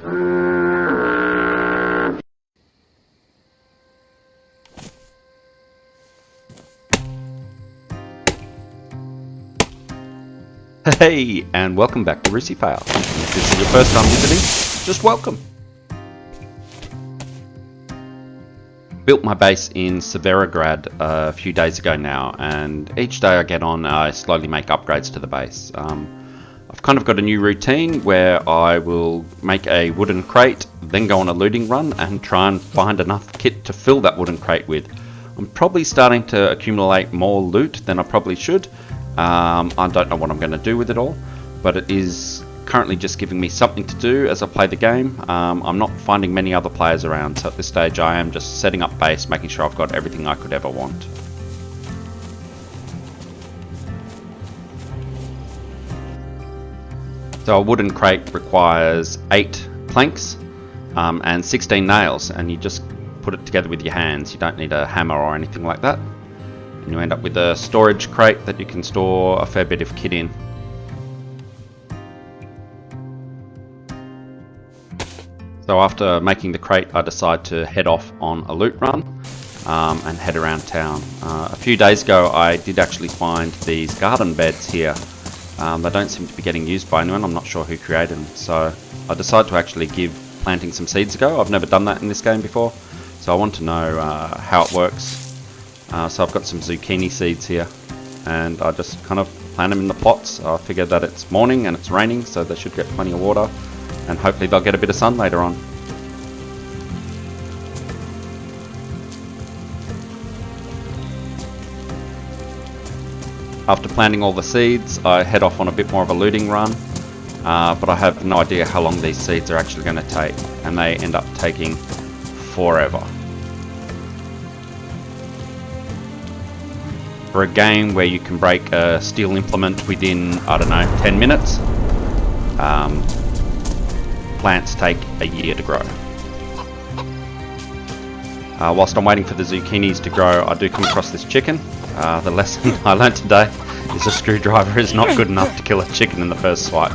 Hey, and welcome back to Rucifail. If this is your first time visiting, just welcome. Built my base in Severograd a few days ago now, and each day I get on, I slowly make upgrades to the base. I've kind of got a new routine where I will make a wooden crate, then go on a looting run and try and find enough kit to fill that wooden crate with. I'm probably starting to accumulate more loot than I probably should. I don't know what I'm going to do with it all, but it is currently just giving me something to do as I play the game. I'm not finding many other players around, so at this stage I am just setting up base, making sure I've got everything I could ever want. So a wooden crate requires 8 planks and 16 nails, and you just put it together with your hands. You don't need a hammer or anything like that. And you end up with a storage crate that you can store a fair bit of kit in. So after making the crate, I decide to head off on a loot run and head around town. A few days ago I did actually find these garden beds here. They don't seem to be getting used by anyone. I'm not sure who created them. So I decided to actually give planting some seeds a go. I've never done that in this game before, so I want to know how it works. So I've got some zucchini seeds here, and I just kind of plant them in the pots. I figure that it's morning and it's raining, so they should get plenty of water, and hopefully they'll get a bit of sun later on. After planting all the seeds, I head off on a bit more of a looting run, but I have no idea how long these seeds are actually going to take, and they end up taking forever. For a game where you can break a steel implement within, I don't know, 10 minutes, plants take a year to grow. Whilst I'm waiting for the zucchinis to grow, I do come across this chicken. The lesson I learned today is a screwdriver is not good enough to kill a chicken in the first swipe.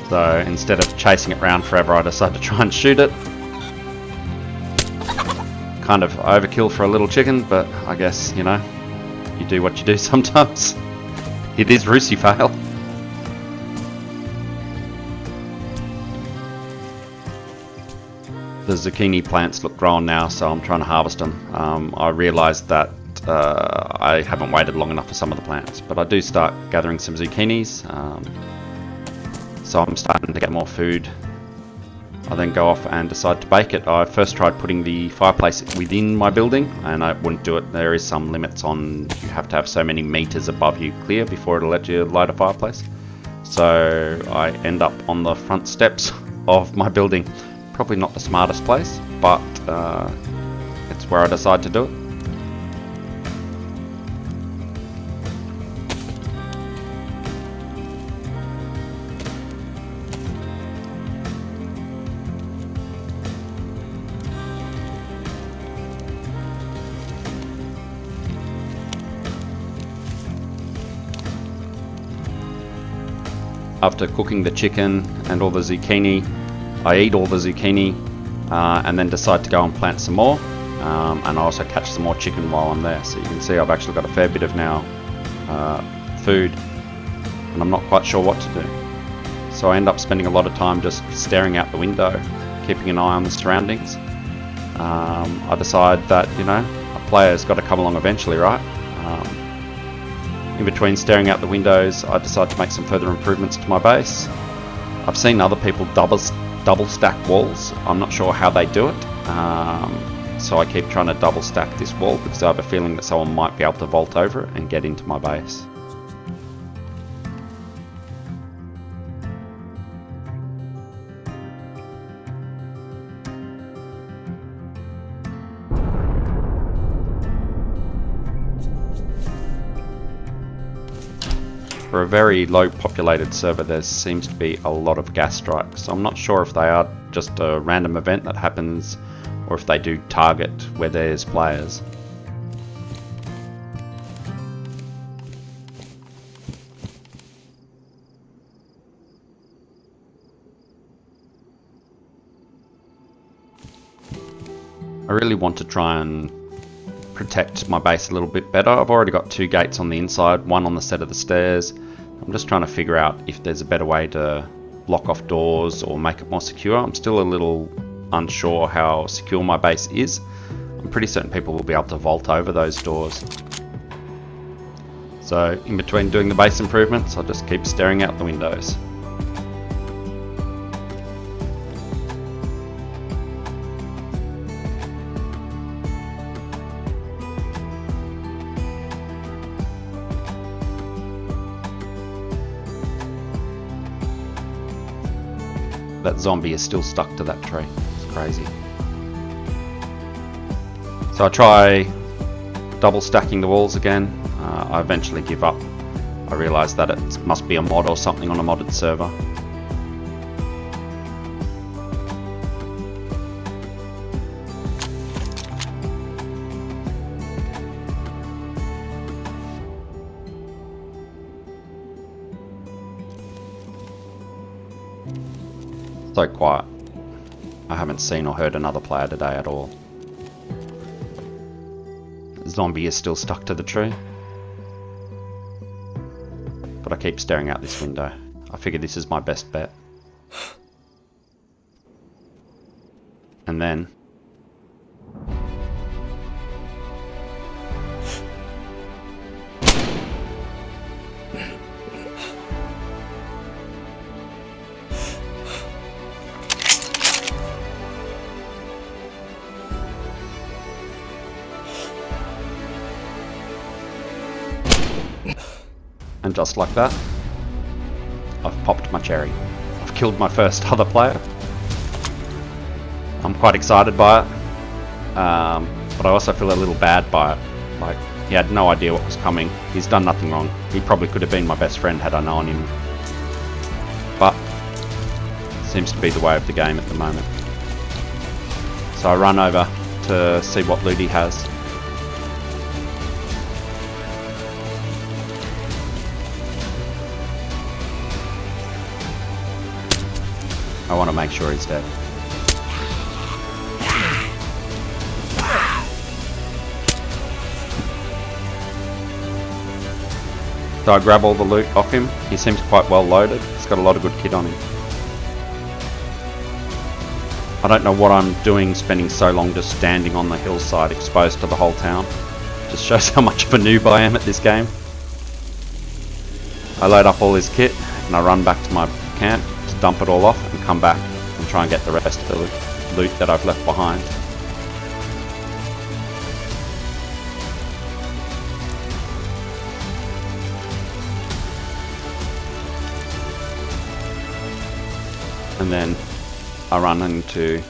So instead of chasing it around forever, I decided to try and shoot it. Kind of overkill for a little chicken, but I guess, you know, you do what you do sometimes. It is Rucifail. The zucchini plants look grown now, so I'm trying to harvest them. I realised that I haven't waited long enough for some of the plants, but I do start gathering some zucchinis, so I'm starting to get more food. I then go off and decide to bake it. I first tried putting the fireplace within my building, and I wouldn't do it. There is some limits on, you have to have so many meters above you clear before it'll let you light a fireplace. So I end up on the front steps of my building. Probably not the smartest place, but it's where I decide to do it. After cooking the chicken and all the zucchini, I eat all the zucchini and then decide to go and plant some more, and I also catch some more chicken while I'm there. So you can see I've actually got a fair bit of now food, and I'm not quite sure what to do. So I end up spending a lot of time just staring out the window, keeping an eye on the surroundings. I decide that, you know, a player's got to come along eventually, right? In between staring out the windows, I decide to make some further improvements to my base. I've seen other people double stack walls. I'm not sure how they do it, so I keep trying to double stack this wall because I have a feeling that someone might be able to vault over it and get into my base. For a very low populated server, there seems to be a lot of gas strikes. I'm not sure if they are just a random event that happens or if they do target where there's players. I really want to try and protect my base a little bit better. I've already got 2 gates on the inside, one on the set of the stairs. I'm just trying to figure out if there's a better way to block off doors or make it more secure. I'm still a little unsure how secure my base is. I'm pretty certain people will be able to vault over those doors. So in between doing the base improvements, I'll just keep staring out the windows. That zombie is still stuck to that tree. It's crazy. So I try double stacking the walls again. I eventually give up. I realise that it must be a mod or something on a modded server. So quiet. I haven't seen or heard another player today at all. The zombie is still stuck to the tree. But I keep staring out this window. I figure this is my best bet. And then... and just like that, I've popped my cherry. I've killed my first other player. I'm quite excited by it, but I also feel a little bad by it. Like, he had no idea what was coming. He's done nothing wrong. He probably could have been my best friend had I known him. But, seems to be the way of the game at the moment. So I run over to see what loot he has. I want to make sure he's dead. So I grab all the loot off him. He seems quite well loaded. He's got a lot of good kit on him. I don't know what I'm doing spending so long just standing on the hillside exposed to the whole town. Just shows how much of a noob I am at this game. I load up all his kit and I run back to my camp to dump it all off and come back and try and get the rest of the loot that I've left behind. And then I run into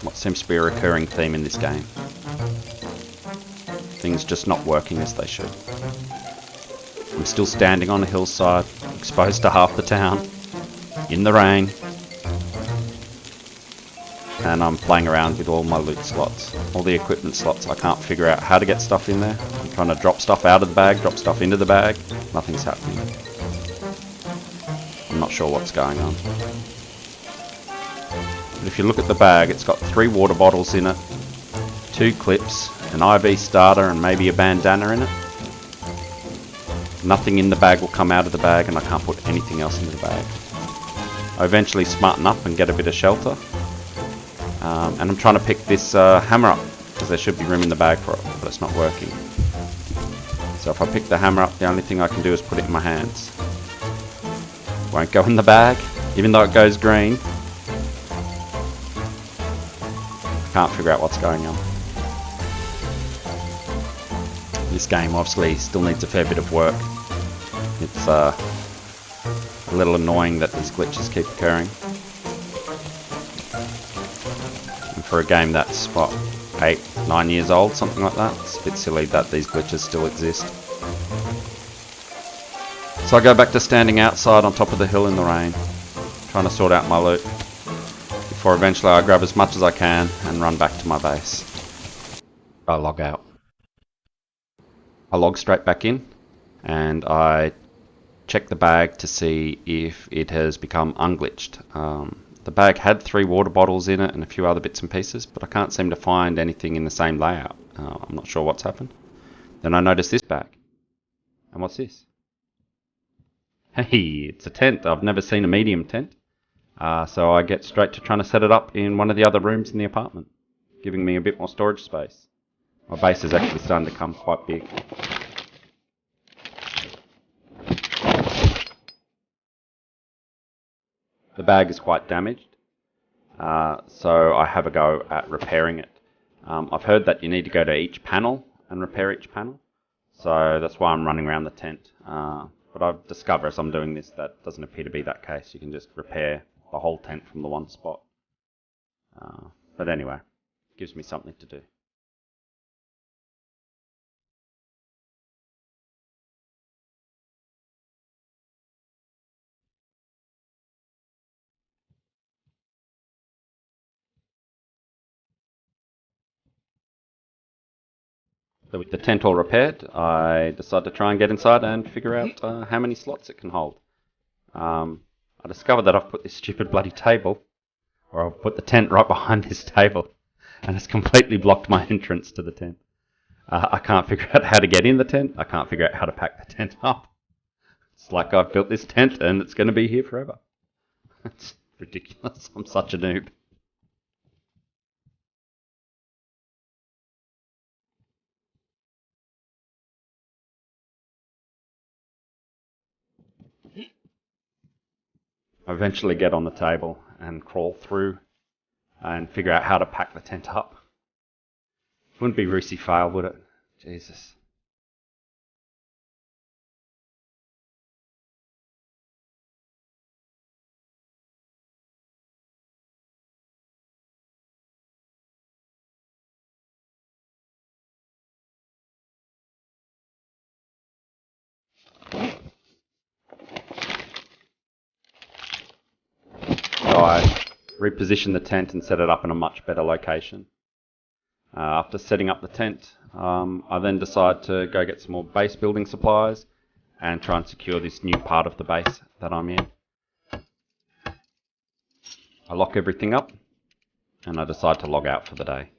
what seems to be a recurring theme in this game. Things just not working as they should. I'm still standing on a hillside, exposed to half the town, in the rain, and I'm playing around with all my loot slots, all the equipment slots. I can't figure out how to get stuff in there. I'm trying to drop stuff out of the bag, drop stuff into the bag. Nothing's happening. I'm not sure what's going on. But if you look at the bag, it's got 3 water bottles in it, 2 clips, an IV starter and maybe a bandana in it. Nothing in the bag will come out of the bag and I can't put anything else into the bag. I eventually smarten up and get a bit of shelter. And I'm trying to pick this hammer up because there should be room in the bag for it, but it's not working. So if I pick the hammer up, the only thing I can do is put it in my hands. Won't go in the bag, even though it goes green. I can't figure out what's going on. This game obviously still needs a fair bit of work. It's a little annoying that these glitches keep occurring. And for a game that's, what, 8, 9 years old, something like that, it's a bit silly that these glitches still exist. So I go back to standing outside on top of the hill in the rain, trying to sort out my loot, before eventually I grab as much as I can and run back to my base. I log out. I log straight back in and I check the bag to see if it has become unglitched. The bag had 3 water bottles in it and a few other bits and pieces, but I can't seem to find anything in the same layout. I'm not sure what's happened. Then I noticed this bag. And what's this? Hey, it's a tent. I've never seen a medium tent. So I get straight to trying to set it up in one of the other rooms in the apartment, giving me a bit more storage space. My base is actually starting to become quite big. The bag is quite damaged, so I have a go at repairing it. I've heard that you need to go to each panel and repair each panel, so that's why I'm running around the tent. But I've discovered as I'm doing this that doesn't appear to be that case. You can just repair the whole tent from the one spot. But anyway, it gives me something to do. So with the tent all repaired, I decided to try and get inside and figure out how many slots it can hold. I discovered that I've put this stupid bloody table, or I've put the tent right behind this table, and it's completely blocked my entrance to the tent. I can't figure out how to get in the tent. I can't figure out how to pack the tent up. It's like I've built this tent and it's going to be here forever. It's ridiculous. I'm such a noob. I eventually get on the table and crawl through and figure out how to pack the tent up. Wouldn't be Rucifail, would it? Jesus. So I repositioned the tent and set it up in a much better location. After setting up the tent, I then decided to go get some more base building supplies and try and secure this new part of the base that I'm in. I lock everything up and I decide to log out for the day.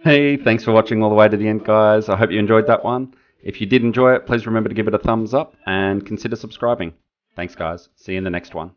Hey, thanks for watching all the way to the end, guys. I hope you enjoyed that one. If you did enjoy it, please remember to give it a thumbs up and consider subscribing. Thanks, guys. See you in the next one.